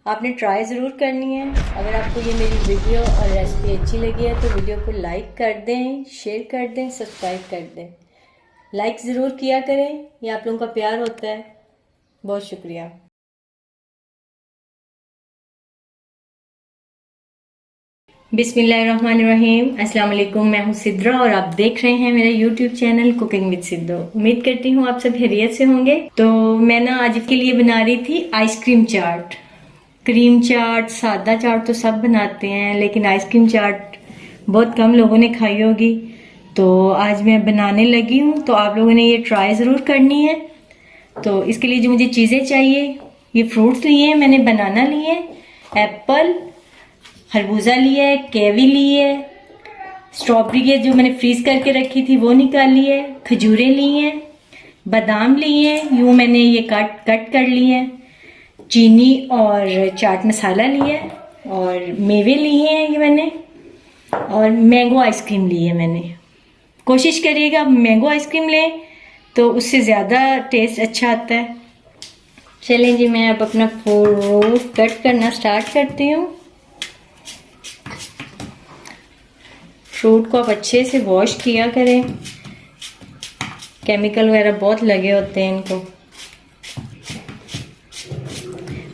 आपने ट्राई ज़रूर करनी है। अगर आपको ये मेरी वीडियो और रेसिपी अच्छी लगी है तो वीडियो को लाइक कर दें, शेयर कर दें, सब्सक्राइब कर दें। लाइक ज़रूर किया करें, ये आप लोगों का प्यार होता है। बहुत शुक्रिया। बिस्मिल्लाहिर्रहमानिर्रहीम। अस्सलाम वालेकुम। मैं हूँ सिद्रा और आप देख रहे हैं मेरा YouTube channel cooking with Sidhu. उम्मीद करती हूँ आप सब खैरियत से होंगे। तो मैं ना आज के लिए बना रही थी आइसक्रीम चाट। क्रीम चाट, सादा चाट तो सब बनाते हैं, लेकिन आइसक्रीम चाट बहुत कम लोगों ने खाई होगी। तो आज मैं बनाने लगी हूँ, तो आप लोगों ने ये ट्राई ज़रूर करनी है। तो इसके लिए जो मुझे चीज़ें चाहिए, ये फ्रूट्स लिए हैं मैंने, बनाना लिए, एप्पल, खरबूजा लिया है, केवी ली है, स्ट्रॉबेरी है जो मैंने फ्रीज करके रखी थी वो निकाली है, खजूरें ली हैं, बादाम लिए हैं, यूँ मैंने ये कट कर लिए हैं, चीनी और चाट मसाला लिया है, और मेवे लिए हैं ये मैंने, और मैंगो आइसक्रीम ली है मैंने। कोशिश करिएगा आप मैंगो आइसक्रीम लें तो उससे ज़्यादा टेस्ट अच्छा आता है। चलें जी, मैं अब अपना फ्रूट कट करना स्टार्ट करती हूँ। फ्रूट को आप अच्छे से वॉश किया करें, केमिकल वगैरह बहुत लगे होते हैं इनको।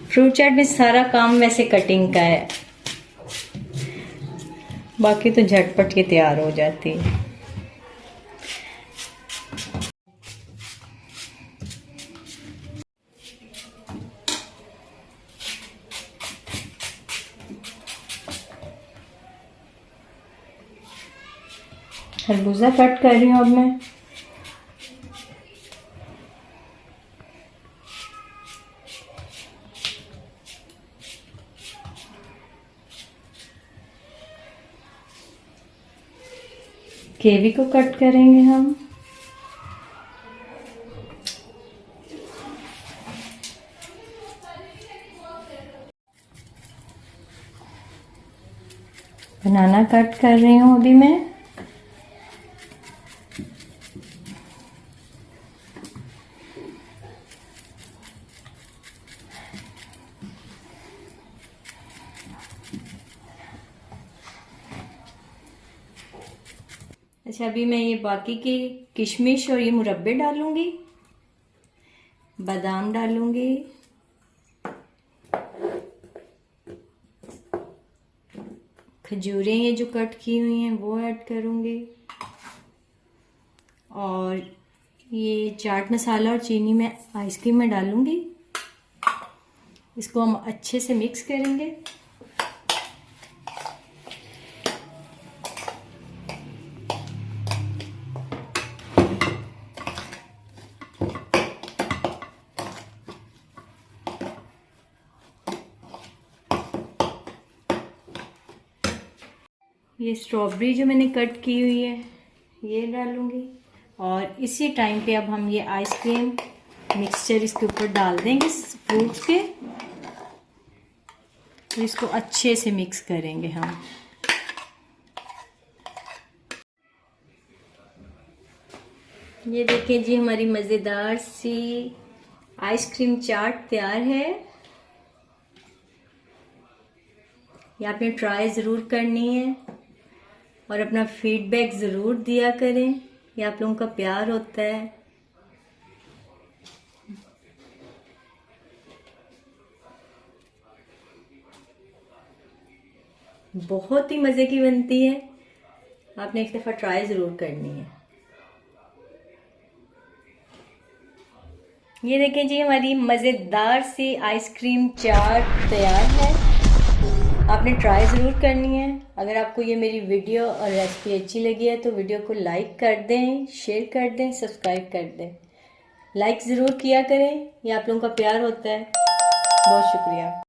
फ्रूट चाट में सारा काम वैसे कटिंग का है, बाकी तो झटपट के तैयार हो जाती है। खरबूजा कट कर रही हूँ अब मैं। केवी को कट करेंगे हम। बनाना कट कर रही हूँ अभी मैं। अच्छा, अभी मैं ये बाकी के किशमिश और ये मुरब्बे डालूंगी, बादाम डालूंगी, खजूरें ये जो कट की हुई हैं वो ऐड करूंगी, और ये चाट मसाला और चीनी मैं आइसक्रीम में डालूंगी। इसको हम अच्छे से मिक्स करेंगे। ये स्ट्रॉबेरी जो मैंने कट की हुई है ये डालूंगी, और इसी टाइम पे अब हम ये आइसक्रीम मिक्सचर इसके ऊपर डाल देंगे फ्रूट्स के, तो इसको अच्छे से मिक्स करेंगे हम। ये देखिए जी, हमारी मज़ेदार सी आइसक्रीम चाट तैयार है। ये आपने ट्राई ज़रूर करनी है और अपना फीडबैक ज़रूर दिया करें, ये आप लोगों का प्यार होता है। बहुत ही मज़े की बनती है, आपने एक दफ़ा ट्राई ज़रूर करनी है। ये देखें जी, हमारी मज़ेदार सी आइसक्रीम चाट तैयार है। आपने ट्राई ज़रूर करनी है। अगर आपको ये मेरी वीडियो और रेसिपी अच्छी लगी है तो वीडियो को लाइक कर दें, शेयर कर दें, सब्सक्राइब कर दें। लाइक ज़रूर किया करें, ये आप लोगों का प्यार होता है। बहुत शुक्रिया।